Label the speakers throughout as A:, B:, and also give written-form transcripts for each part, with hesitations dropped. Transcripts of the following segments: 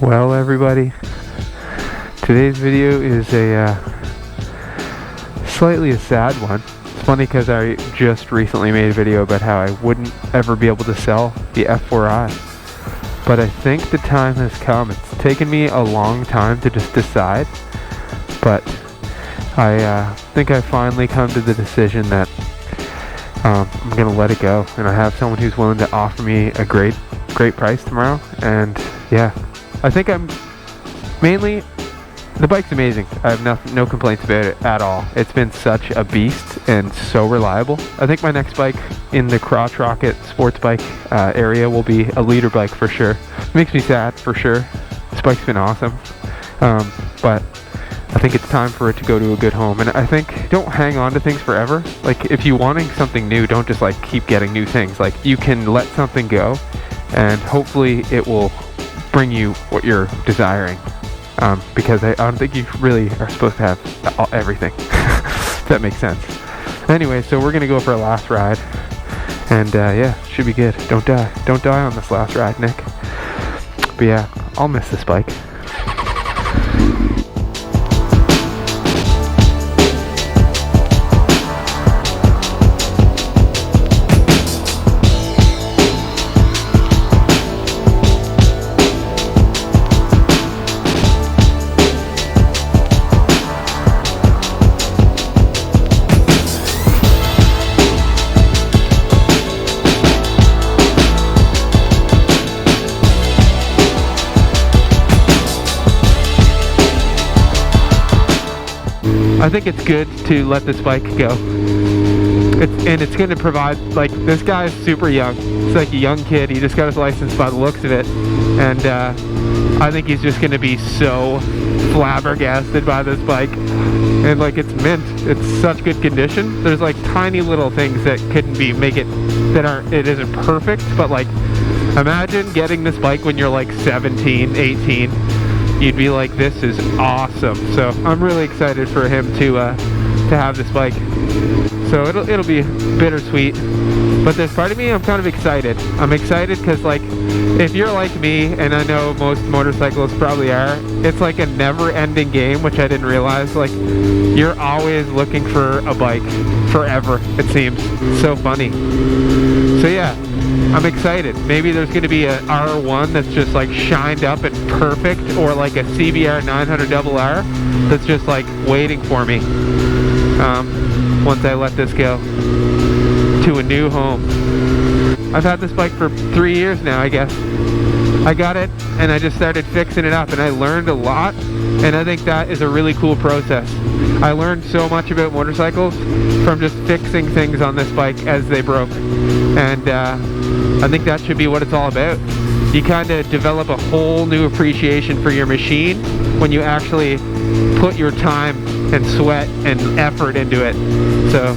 A: Well, everybody, today's video is a slightly a sad one. It's funny because I just recently made a video about how I wouldn't ever be able to sell the F4i, but I think the time has come. It's taken me a long time to just decide, but I think I finally come to the decision that I'm gonna let it go, and I have someone who's willing to offer me a great price tomorrow. And yeah, I think the bike's amazing. I have no complaints about it at all. It's been such a beast and so reliable. I think my next bike in the crotch rocket sports bike area will be a leader bike for sure. It makes me sad for sure. This bike's been awesome, but I think it's time for it to go to a good home. And I think don't hang on to things forever. Like, if you're wanting something new, don't just like keep getting new things. Like, you can let something go and hopefully it will bring you what you're desiring, because I don't think you really are supposed to have everything. If that makes sense. Anyway, so we're gonna go for a last ride, and yeah, should be good. Don't die on this last ride, Nick. But yeah, I'll miss this bike. I think it's good to let this bike go. It's going to provide, like, this guy is super young. He's like a young kid. He just got his license by the looks of it. And I think he's just going to be so flabbergasted by this bike. And like, it's mint. It's such good condition. There's like tiny little things that couldn't be, it isn't perfect. But like, imagine getting this bike when you're like 17, 18. You'd be like, this is awesome. So I'm really excited for him to have this bike. So it'll be bittersweet, but there's part of me I'm kind of excited. I'm excited because, like, if you're like me, and I know most motorcyclists probably are, it's like a never-ending game, which I didn't realize. Like, you're always looking for a bike forever, it seems. So funny. So yeah, I'm excited. Maybe there's going to be a R1 that's just like shined up and perfect, or like a CBR 900RR that's just like waiting for me once I let this go to a new home. I've had this bike for 3 years now, I guess. I got it and I just started fixing it up, and I learned a lot, and I think that is a really cool process. I learned so much about motorcycles from just fixing things on this bike as they broke, and I think that should be what it's all about. You kind of develop a whole new appreciation for your machine when you actually put your time and sweat and effort into it. So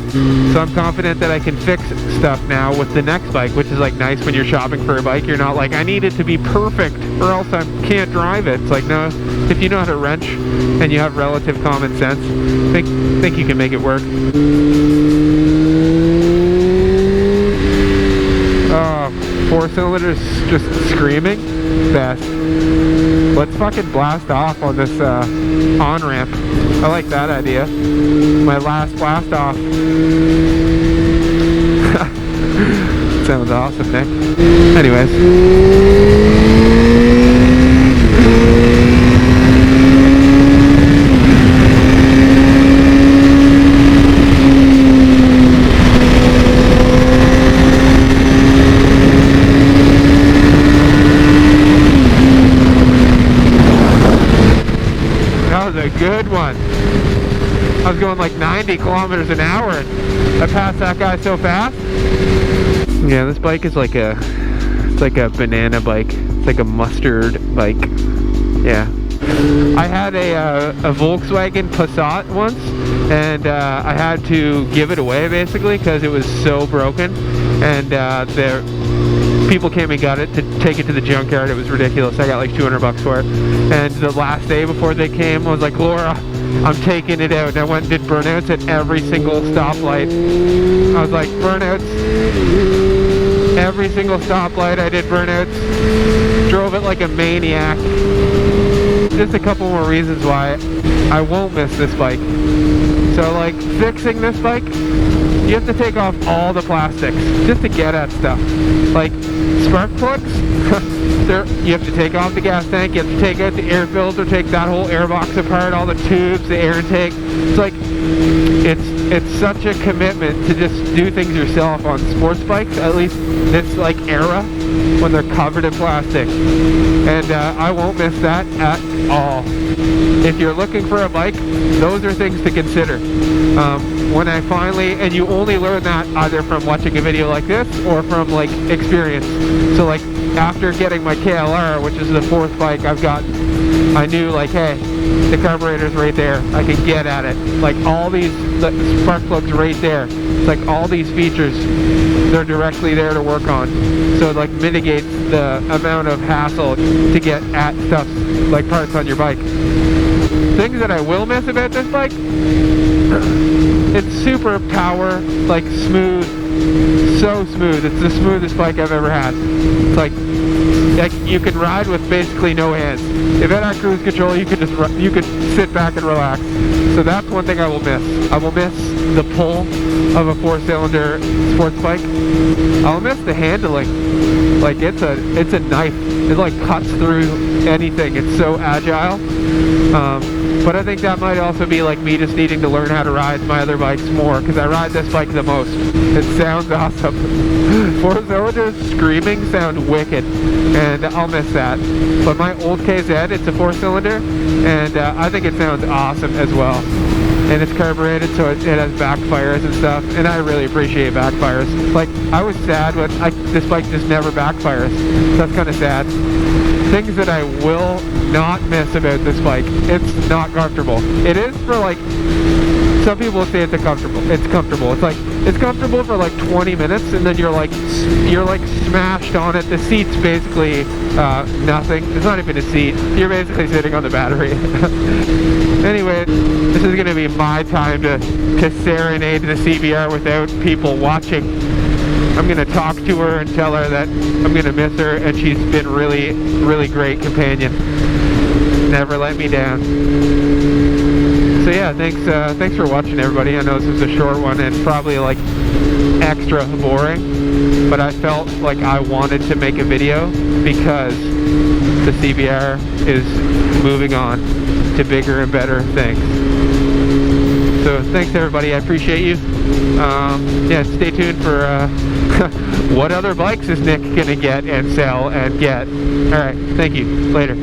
A: I'm confident that I can fix stuff now with the next bike, which is like nice when you're shopping for a bike. You're not like, I need it to be perfect or else I can't drive it. It's like, no, if you know how to wrench and you have relative common sense, think you can make it work. Oh, 4 cylinders just screaming. Best. Let's fucking blast off on this on-ramp. I like that idea. My last blast off. Sounds awesome, Nick. Anyways. Good one. I was going like 90 kilometers an hour and I passed that guy so fast. Yeah, this bike is like it's like a banana bike. It's like a mustard bike. Yeah. I had a Volkswagen Passat once, and I had to give it away basically because it was so broken, and people came and got it to take it to the junkyard. It was ridiculous. I got like $200 for it. And the last day before they came, I was like, Laura, I'm taking it out. And I went and did burnouts at every single stoplight. I was like, burnouts. Every single stoplight I did burnouts. Drove it like a maniac. just a couple more reasons why I won't miss this bike. So like fixing this bike, you have to take off all the plastics just to get at stuff. Like spark plugs, you have to take off the gas tank, you have to take out the air filter, take that whole air box apart, all the tubes, the air intake. It's like, it's such a commitment to just do things yourself on sports bikes, at least this like era when they're covered in plastic. And I won't miss that at all. If you're looking for a bike, those are things to consider. When I finally, and you only learn that either from watching a video like this or from like experience. So like after getting my KLR, which is the 4th bike I've gotten, I knew like, hey, the carburetor's right there. I can get at it. Like all these spark plugs right there. It's like all these features, they're directly there to work on. So it like mitigates the amount of hassle to get at stuff like parts on your bike. Things that I will miss about this bike, it's super power, like smooth, so smooth. It's the smoothest bike I've ever had. It's like you can ride with basically no hands. If it had cruise control, you could sit back and relax. So that's one thing I will miss. I will miss the pull of a 4-cylinder sports bike. I'll miss the handling. Like it's a knife. It like cuts through anything. It's so agile. But I think that might also be like me just needing to learn how to ride my other bikes more, because I ride this bike the most. It sounds awesome. 4-cylinders screaming sound wicked, and I'll miss that. But my old KZ, it's a 4-cylinder, and I think it sounds awesome as well. And it's carbureted, so it has backfires and stuff, and I really appreciate backfires. Like, I was sad when this bike just never backfires. That's kind of sad. Things that I will not miss about this bike, it's not comfortable. It is for like, some people say it's comfortable. It's comfortable. It's comfortable for like 20 minutes, and then you're like smashed on it. The seat's basically nothing. It's not even a seat. You're basically sitting on the battery. Anyway, this is gonna be my time to serenade the CBR without people watching. I'm gonna talk to her and tell her that I'm gonna miss her, and she's been really, really great companion. Never let me down. So yeah, thanks for watching, everybody. I know this was a short one and probably like extra boring, but I felt like I wanted to make a video because the CBR is moving on to bigger and better things. So thanks, everybody. I appreciate you. Yeah, stay tuned for what other bikes is Nick gonna get and sell and get. All right, thank you. Later.